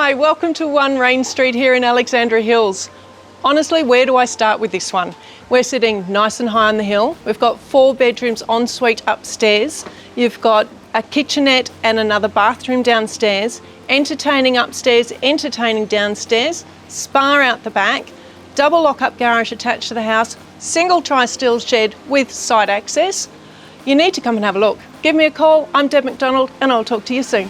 Hi, welcome to 1 Rain Street here in Alexandra Hills. Honestly, where do I start with this one? We're sitting nice and high on the hill. We've got 4 bedrooms en suite upstairs. You've got a kitchenette and another bathroom downstairs, entertaining upstairs, entertaining downstairs, spa out the back, double lock-up garage attached to the house, single tri-steel shed with side access. You need to come and have a look. Give me a call. I'm Deb McDonald and I'll talk to you soon.